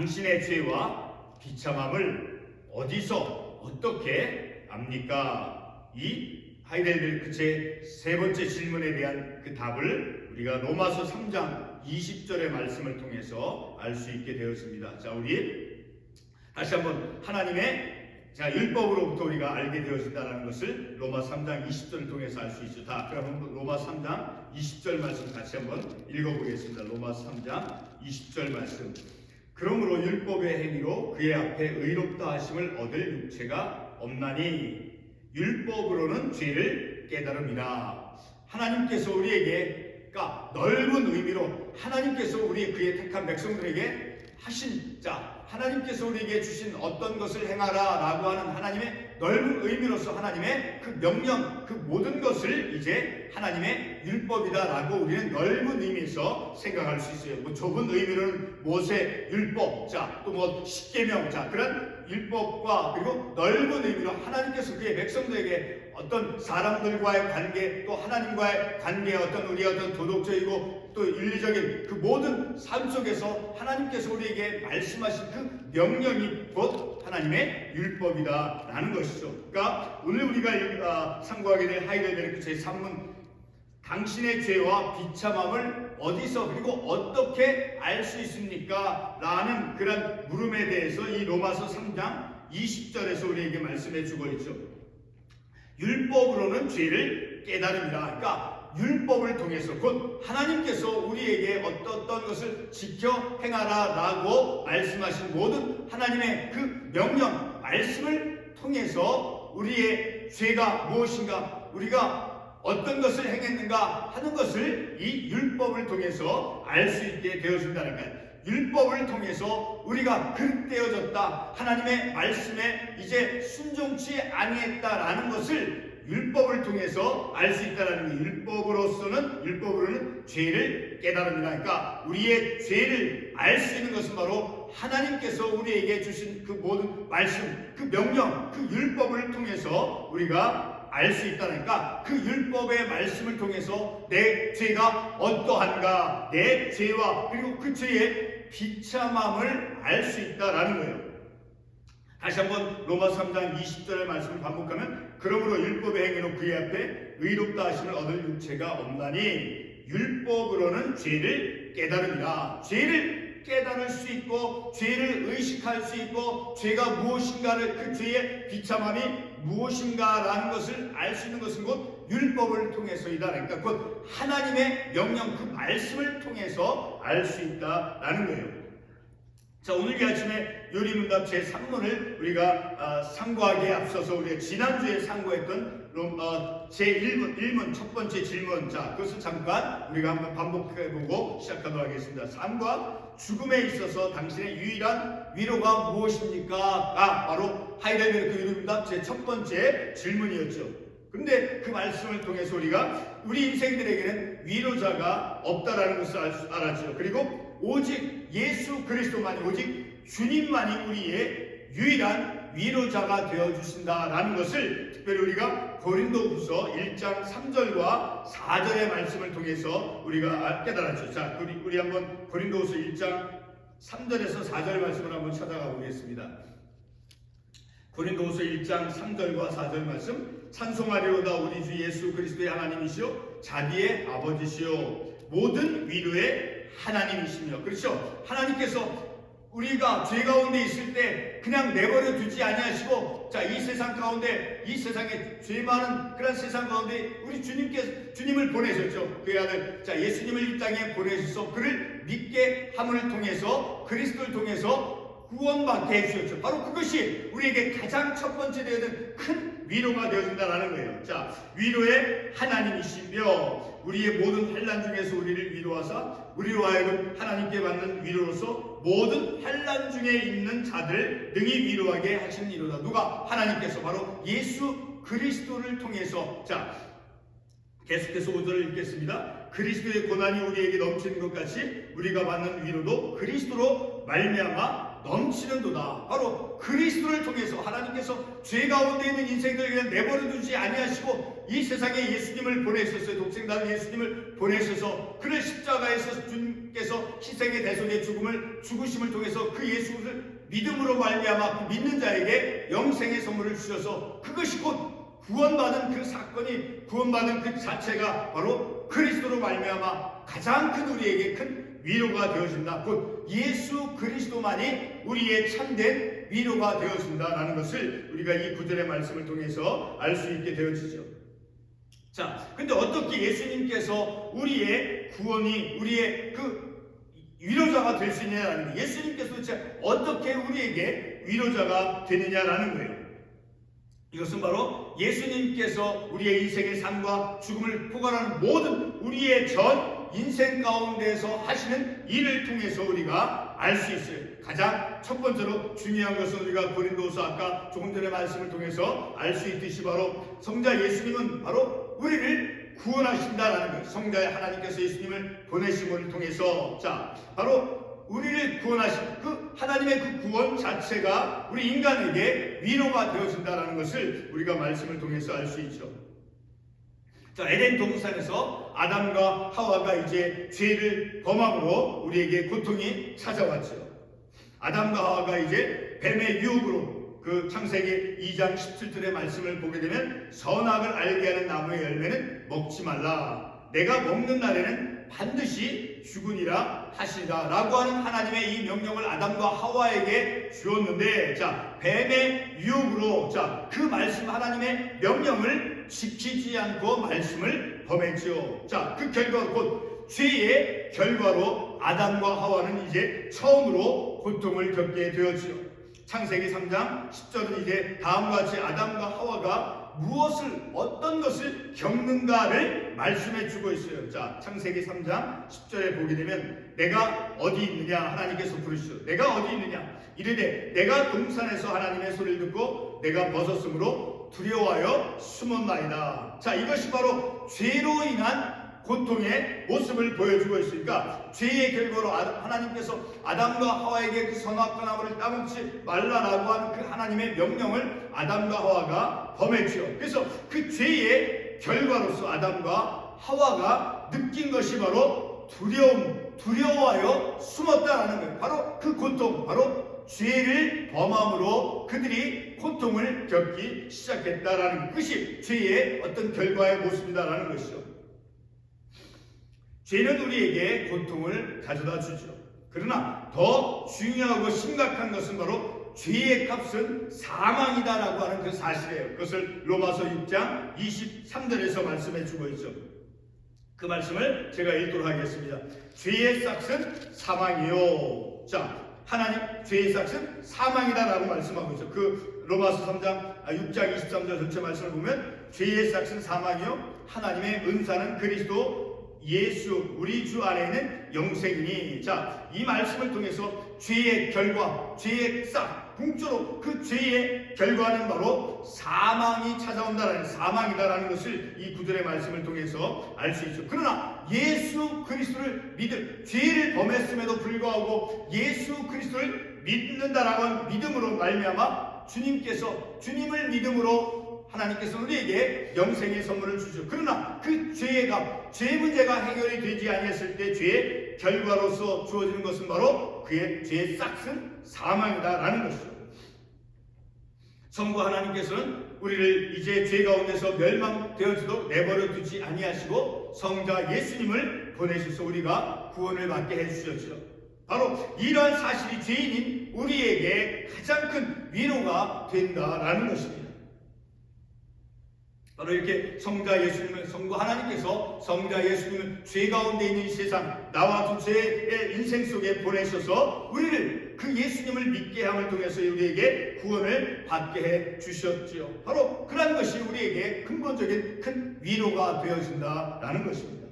당신의 죄와 비참함을 어디서 어떻게 압니까? 이 하이델베르크 제 3번째 질문에 대한 그 답을 우리가 로마서 3장 20절의 말씀을 통해서 알 수 있게 되었습니다. 자, 우리 다시 한번 하나님의 율법으로부터 우리가 알게 되어진다는 것을 로마 3장 20절을 통해서 알 수 있죠. 그럼 로마 3장 20절 말씀 같이 한번 읽어보겠습니다. 로마 3장 20절 말씀. 그러므로 율법의 행위로 그의 앞에 의롭다 하심을 얻을 육체가 없나니 율법으로는 죄를 깨달음이라. 하나님께서 우리에게, 그러니까 넓은 의미로 하나님께서 그의 택한 백성들에게 하신, 하나님께서 우리에게 주신 어떤 것을 행하라 라고 하는 하나님의 넓은 의미로서 하나님의 그 명령, 그 모든 것을 이제 하나님의 율법이다 라고 우리는 넓은 의미에서 생각할 수 있어요. 좁은 의미로는 모세 율법, 또 십계명, 그런 율법과, 그리고 넓은 의미로 하나님께서 그의 백성들에게 어떤 사람들과의 관계, 또 하나님과의 관계, 우리의 어떤 도덕적이고 또 윤리적인 그 모든 삶 속에서 하나님께서 우리에게 말씀하신 그 명령이 곧 하나님의 율법이다라는 것이죠. 그러니까 오늘 우리가 상고하게 될 하이델베르크 제3문, 당신의 죄와 비참함을 어디서 그리고 어떻게 알 수 있습니까? 라는 그런 물음에 대해서 이 로마서 3장 20절에서 우리에게 말씀해 주고 있죠. 율법으로는 죄를 깨달음이라. 그러니까 율법을 통해서 곧 하나님께서 우리에게 어떤 것을 지켜 행하라 라고 말씀하신 모든 하나님의 그 명령, 말씀을 통해서 우리의 죄가 무엇인가, 우리가 어떤 것을 행했는가 하는 것을 이 율법을 통해서 알 수 있게 되어준다는 거예요. 율법을 통해서 우리가 그릇되어졌다, 하나님의 말씀에 이제 순종치 아니했다라는 것을 율법을 통해서 알 수 있다는 거예요. 율법으로는 죄를 깨달음이라. 그러니까 우리의 죄를 알 수 있는 것은 바로 하나님께서 우리에게 주신 그 모든 말씀, 그 명령, 그 율법을 통해서 우리가 알 수 있다니까. 그 율법의 말씀을 통해서 내 죄가 어떠한가, 내 죄와 그리고 그 죄의 비참함을 알 수 있다라는 거예요. 다시 한번 로마 3장 20절의 말씀을 반복하면, 그러므로 율법의 행위로 그의 앞에 의롭다 하심을 얻을 육체가 없나니 율법으로는 죄를 깨달음이라. 죄를 깨달을 수 있고 죄를 의식할 수 있고 죄가 무엇인가를, 그 죄의 비참함이 무엇인가라는 것을 알 수 있는 것은 곧 율법을 통해서이다. 그러니까 곧 하나님의 명령, 그 말씀을 통해서 알 수 있다라는 거예요. 자, 오늘 이 아침에 요리문답 제3문을 우리가 상고하기에 앞서서 우리가 지난주에 상고했던 제1문 첫 번째 질문, 그것을 잠깐 우리가 한번 반복해보고 시작하도록 하겠습니다. 삶과 죽음에 있어서 당신의 유일한 위로가 무엇입니까? 바로 하이델베르크 요리문답 제1 번째 질문이었죠. 그런데 그 말씀을 통해서 우리가 우리 인생들에게는 위로자가 없다라는 것을 알았죠. 그리고 오직 예수 그리스도만이, 오직 주님만이 우리의 유일한 위로자가 되어주신다라는 것을 특별히 우리가 고린도후서 1장 3절과 4절의 말씀을 통해서 우리가 깨달았죠. 자, 우리 한번 고린도후서 1장 3절에서 4절 말씀을 한번 찾아가 보겠습니다. 고린도후서 1장 3절과 4절 말씀. 찬송하리로다 우리 주 예수 그리스도의 하나님이시오 자비의 아버지시오 모든 위로의 하나님이시며. 그렇죠? 하나님께서 우리가 죄 가운데 있을 때 그냥 내버려 두지 아니하시고, 이 세상 가운데, 이 세상에 죄 많은 그런 세상 가운데 우리 주님을 보내셨죠. 그의 아들 예수님을 이 땅에 보내셔서 그를 믿게 함을 통해서, 그리스도를 통해서 구원받게 해주셨죠. 바로 그것이 우리에게 가장 첫 번째 되어야 큰 위로가 되어진다라는 거예요. 위로의 하나님이시며 우리의 모든 환난 중에서 우리를 위로하사 우리로 하여금 하나님께 받는 위로로서 모든 환난 중에 있는 자들 능히 위로하게 하시니로다. 누가? 하나님께서 바로 예수 그리스도를 통해서. 계속해서 5절을 읽겠습니다. 그리스도의 고난이 우리에게 넘치는 것 같이 우리가 받는 위로도 그리스도로 말미암아 넘치는도다. 바로 그리스도를 통해서 하나님께서 죄 가운데 있는 인생들을 그냥 내버려 두지 아니하시고 이 세상에 예수님을 보내셨어요. 독생자는 예수님을 보내셔서 그를 십자가에서 주님께서 희생의 대속의 죽으심을 통해서 그 예수를 믿음으로 말미암아 그 믿는 자에게 영생의 선물을 주셔서 그것이 곧 구원받은 그 사건이 구원받은 그 자체가 바로 그리스도로 말미암아 가장 큰 우리에게 큰 위로가 되어진다. 곧 예수 그리스도만이 우리의 참된 위로가 되어진다라는 것을 우리가 이 구절의 말씀을 통해서 알 수 있게 되어지죠. 자, 근데 어떻게 예수님께서 우리의 구원이 우리의 그 위로자가 될 수 있느냐라는 거예요. 예수님께서 도대체 어떻게 우리에게 위로자가 되느냐라는 거예요. 이것은 바로 예수님께서 우리의 인생의 삶과 죽음을 포괄하는 모든 우리의 전 인생 가운데서 하시는 일을 통해서 우리가 알 수 있어요. 가장 첫 번째로 중요한 것은 우리가 고린도서 아까 조금 전에 말씀을 통해서 알 수 있듯이 바로 성자 예수님은 바로 우리를 구원하신다라는 거예요. 성자 하나님께서 예수님을 보내심을 통해서 자 바로 우리를 구원하신 그 하나님의 그 구원 자체가 우리 인간에게 위로가 되어진다라는 것을 우리가 말씀을 통해서 알 수 있죠. 자, 에덴 동산에서 아담과 하와가 이제 죄를 범함으로 우리에게 고통이 찾아왔죠. 아담과 하와가 이제 뱀의 유혹으로 그 창세기 2장 17절의 말씀을 보게 되면 선악을 알게 하는 나무의 열매는 먹지 말라. 내가 먹는 날에는 반드시 죽으리라 하시다 라고 하는 하나님의 이 명령을 아담과 하와에게 주었는데 자 뱀의 유혹으로 자 그 말씀 하나님의 명령을 지키지 않고 말씀을 범했죠. 자 그 결과 곧 죄의 결과로 아담과 하와는 이제 처음으로 고통을 겪게 되었지요. 창세기 3장 10절은 이제 다음과 같이 아담과 하와가 무엇을 어떤 것을 겪는가를 말씀해 주고 있어요. 자 창세기 3장 10절에 보게 되면 내가 어디 있느냐 하나님께서 부르시죠. 내가 어디 있느냐 이르되 내가 동산에서 하나님의 소리를 듣고 내가 벗었으므로 두려워하여 숨었나이다. 자 이것이 바로 죄로 인한 고통의 모습을 보여주고 있으니까 죄의 결과로 하나님께서 아담과 하와에게 그 선악과 나무를 따먹지 말라라고 하는 그 하나님의 명령을 아담과 하와가 범했죠. 그래서 그 죄의 결과로서 아담과 하와가 느낀 것이 바로 두려워하여 숨었다라는 거예요. 바로 그 고통, 바로 죄를 범함으로 그들이 고통을 겪기 시작했다라는 것이 죄의 어떤 결과의 모습이다라는 것이죠. 죄는 우리에게 고통을 가져다 주죠. 그러나 더 중요하고 심각한 것은 바로 죄의 값은 사망이다라고 하는 그 사실이에요. 그것을 로마서 6장 23절에서 말씀해 주고 있죠. 그 말씀을 제가 읽도록 하겠습니다. 죄의 삭은 사망이요. 자, 하나님 죄의 삭은 사망이다라고 말씀하고 있죠. 그 로마서 6장 23절 전체 말씀을 보면 죄의 삭은 사망이요 하나님의 은사는 그리스도 예수 우리 주 안에 있는 영생이니. 자, 이 말씀을 통해서 죄의 결과, 죄의 싹 궁조로 그 죄의 결과는 바로 사망이 찾아온다라는 사망이다라는 것을 이 구절의 말씀을 통해서 알 수 있죠. 그러나 예수 그리스도를 믿을 죄를 범했음에도 불구하고 예수 그리스도를 믿는다라고 하는 믿음으로 말미암아 주님을 믿음으로 하나님께서 우리에게 영생의 선물을 주죠. 그러나 그 죄 문제가 해결이 되지 아니했을 때 죄의 결과로서 주어지는 것은 바로 그의 죄의 싹은 사망이다라는 것이죠. 성부 하나님께서는 우리를 이제 죄 가운데서 멸망되어지도 내버려 두지 아니하시고 성자 예수님을 보내셔서 우리가 구원을 받게 해주셨죠. 바로 이러한 사실이 죄인인 우리에게 가장 큰 위로가 된다라는 것입니다. 바로 이렇게 성자 예수님은 성부 하나님께서 성자 예수님을 죄 가운데 있는 이 세상 나와 두 죄의 인생 속에 보내셔서 우리를 그 예수님을 믿게 함을 통해서 우리에게 구원을 받게 해 주셨지요. 바로 그런 것이 우리에게 근본적인 큰 위로가 되어진다라는 것입니다.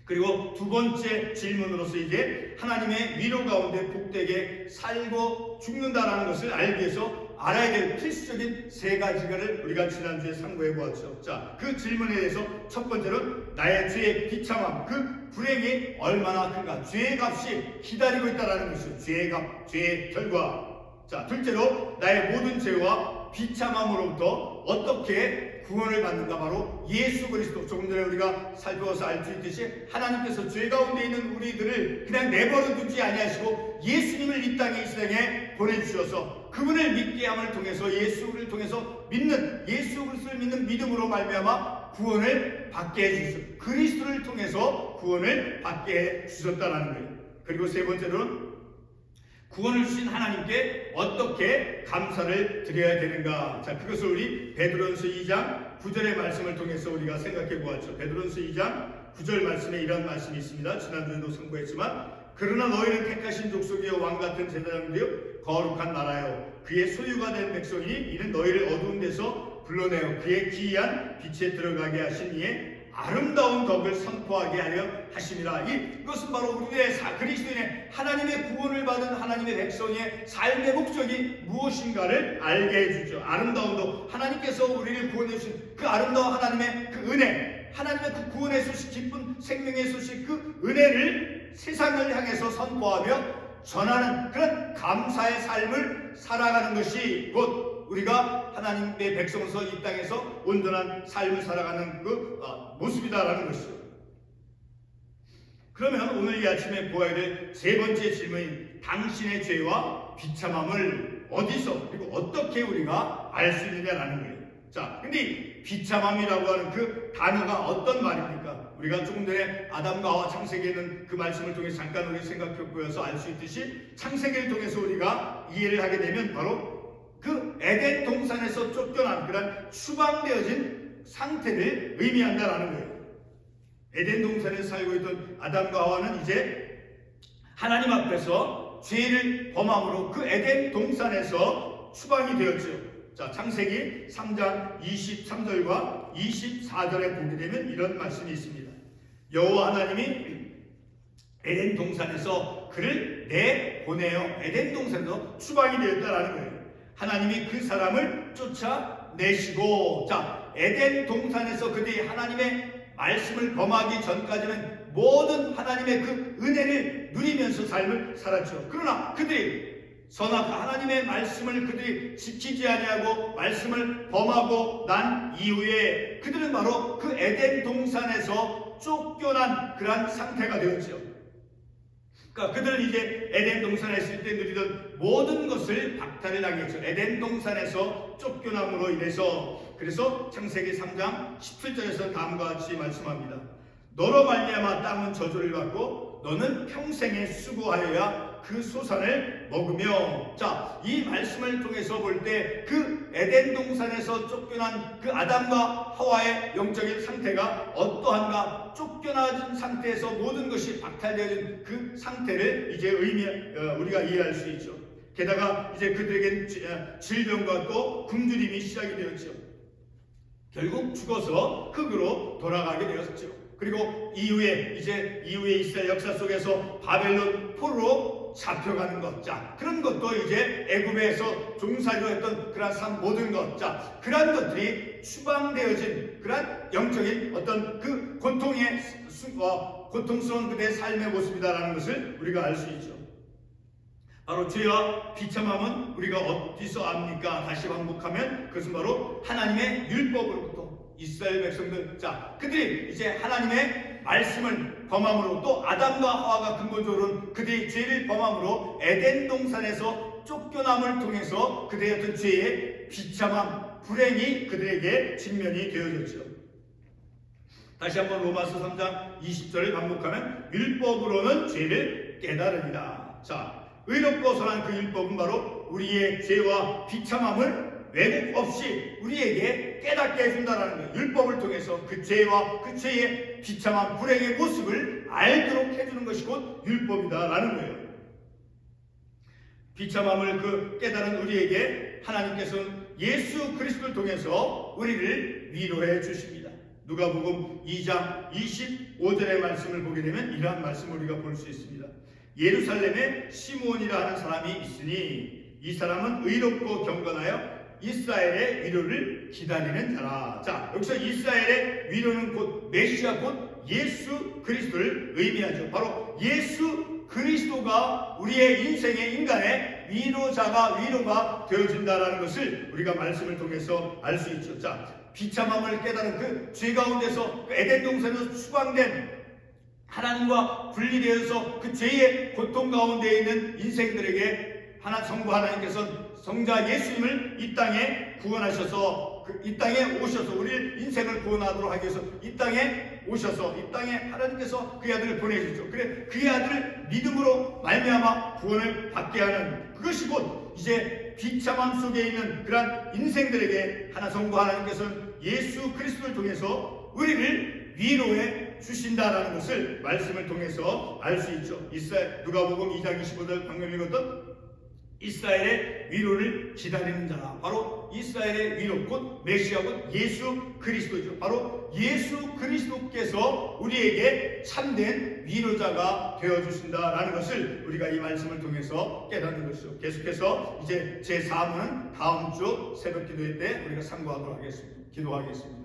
그리고 두 번째 질문으로서 이제 하나님의 위로 가운데 복되게 살고 죽는다라는 것을 알기 위해서 알아야 될 필수적인 세 가지를 우리가 지난주에 상고해 보았죠. 자, 그 질문에 대해서 첫 번째로는 나의 죄의 비참함, 그 불행이 얼마나 큰가, 죄의 값이 기다리고 있다라는 것이죠. 죄의 값, 죄의 결과. 자, 둘째로 나의 모든 죄와 비참함으로부터 어떻게 구원을 받는가, 바로 예수 그리스도. 조금 전에 우리가 살펴서 알 수 있듯이 하나님께서 죄 가운데 있는 우리들을 그냥 내버려 두지 아니하시고 예수님을 이 땅에, 이 세상에 보내주셔서 그분을 믿게 함을 통해서, 예수를 통해서 믿는, 예수 그리스도를 믿는 믿음으로 말미암아 구원을 받게 해주셨어요. 그리스도를 통해서 구원을 받게 해주셨다는 거예요. 그리고 세 번째로는 구원을 주신 하나님께 어떻게 감사를 드려야 되는가. 자, 그것을 우리 베드로전서 2장 9절의 말씀을 통해서 우리가 생각해 보았죠. 베드로전서 2장 9절 말씀에 이런 말씀이 있습니다. 지난주에도 선고했지만, 그러나 너희는 택하신 족속이요 왕같은 제사장들이요 거룩한 나라요 그의 소유가 된 백성이니 이는 너희를 어두운 데서 불러내어 그의 기이한 빛에 들어가게 하신 이의 아름다운 덕을 선포하게 하려 하심이라. 이것은 바로 우리의 그리스도인의 하나님의 구원을 받은 하나님의 백성의 삶의 목적이 무엇인가를 알게 해주죠. 아름다운 덕, 하나님께서 우리를 구원해 주신 그 아름다운 하나님의 그 은혜, 하나님의 그 구원의 소식, 기쁜 생명의 소식, 그 은혜를 세상을 향해서 선포하며 전하는 그런 감사의 삶을 살아가는 것이 곧 우리가 하나님의 백성으로서 이 땅에서 온전한 삶을 살아가는 그 모습이다라는 것이죠. 그러면 오늘 이 아침에 보아야 될 세 번째 질문인 당신의 죄와 비참함을 어디서 그리고 어떻게 우리가 알 수 있느냐라는 거예요. 자, 근데 이 비참함이라고 하는 그 단어가 어떤 말입니까? 우리가 조금 전에 아담과 하와 창세기에는 그 말씀을 통해서 잠깐 우리 생각해 보여서 알 수 있듯이, 창세기를 통해서 우리가 이해를 하게 되면 바로 그 에덴 동산에서 쫓겨난 그런 추방되어진 상태를 의미한다라는 거예요. 에덴 동산에서 살고 있던 아담과 하와는 이제 하나님 앞에서 죄를 범함으로 그 에덴 동산에서 추방이 되었죠. 자, 창세기 3장 23절과 24절에 보게 되면 이런 말씀이 있습니다. 여호와 하나님이 에덴 동산에서 그를 내보내어 에덴 동산에서 추방이 되었다라는 거예요. 하나님이 그 사람을 쫓아내시고, 자, 에덴 동산에서 그들이 하나님의 말씀을 범하기 전까지는 모든 하나님의 그 은혜를 누리면서 삶을 살았죠. 그러나 그들이 선악 하나님의 말씀을 그들이 지키지 아니하고 말씀을 범하고 난 이후에 그들은 바로 그 에덴 동산에서 쫓겨난 그러한 상태가 되었죠. 그러니까 그들은 이제 에덴 동산에 있을 때 누리던 모든 것을 박탈을 당했죠. 에덴 동산에서 쫓겨남으로 인해서. 그래서 창세기 3장 17절에서 다음과 같이 말씀합니다. 너로 말미암아 땅은 저주를 받고 너는 평생에 수고하여야 그 소산을 먹으며. 자, 이 말씀을 통해서 볼 때 그 에덴 동산에서 쫓겨난 그 아담과 하와의 영적인 상태가 어떠한가, 쫓겨나진 상태에서 모든 것이 박탈되어진 그 상태를 이제 우리가 이해할 수 있죠. 게다가 이제 그들에겐 질병과 또 굶주림이 시작이 되었죠. 결국 죽어서 흙으로 돌아가게 되었죠. 그리고 이후에 이스라엘 역사 속에서 바벨론 포로로 잡혀가는 것, 자, 그런 것도 이제 애굽에서 종살이로 했던 그러한 모든 것, 자, 그러한 것들이 추방되어진 그러한 영적인 어떤 그 고통스러운 그들의 삶의 모습이다라는 것을 우리가 알 수 있죠. 바로 죄와 비참함은 우리가 어디서 압니까? 다시 반복하면 그것은 바로 하나님의 율법으로부터 이스라엘 백성들, 자, 그들이 이제 하나님의 말씀을 범함으로, 또 아담과 하와가 근본적으로 그들이 죄를 범함으로 에덴 동산에서 쫓겨남을 통해서 그들의 어떤 죄의 비참함, 불행이 그들에게 직면이 되어졌죠. 다시 한번 로마서 3장 20절을 반복하면 율법으로는 죄를 깨달으리라. 자, 의롭고 선한 그 율법은 바로 우리의 죄와 비참함을 왜곡 없이 우리에게 깨닫게 해준다는 거예요. 율법을 통해서 그 죄와 그 죄의 비참한 불행의 모습을 알도록 해주는 것이 곧 율법이다라는 거예요. 비참함을 그 깨달은 우리에게 하나님께서는 예수 그리스도를 통해서 우리를 위로해 주십니다. 누가복음 2장 25절의 말씀을 보게 되면 이러한 말씀을 우리가 볼 수 있습니다. 예루살렘에 시므온이라 하는 사람이 있으니 이 사람은 의롭고 경건하여 이스라엘의 위로를 기다리는 자라. 자, 여기서 이스라엘의 위로는 곧 메시아, 곧 예수 그리스도를 의미하죠. 바로 예수 그리스도가 우리의 인생의 인간의 위로가 되어준다라는 것을 우리가 말씀을 통해서 알 수 있죠. 자, 비참함을 깨달은 그 죄 가운데서 그 에덴 동산에서 추방된 하나님과 분리되어서 그 죄의 고통 가운데 있는 인생들에게 성부 하나님께서는 성자 예수님을 이 땅에 구원하셔서 이 땅에 오셔서 우리의 인생을 구원하도록 하기 위해서 이 땅에 오셔서 이 땅에 하나님께서 그의 아들을 보내주셨죠. 그래 그의 아들을 믿음으로 말미암아 구원을 받게 하는 그것이 곧 이제 비참함 속에 있는 그러한 인생들에게 성부 하나님께서는 예수 그리스도를 통해서 우리를 위로해 주신다라는 것을 말씀을 통해서 알 수 있죠. 누가복음 2장 25절 방금 읽었던 이스라엘의 위로를 기다리는 자라. 바로 이스라엘의 위로, 곧 메시아, 곧 예수 그리스도죠. 바로 예수 그리스도께서 우리에게 참된 위로자가 되어주신다라는 것을 우리가 이 말씀을 통해서 깨닫는 것이죠. 계속해서 이제 제4부는 다음 주 새벽 기도회 때 우리가 상고하도록 하겠습니다. 기도하겠습니다.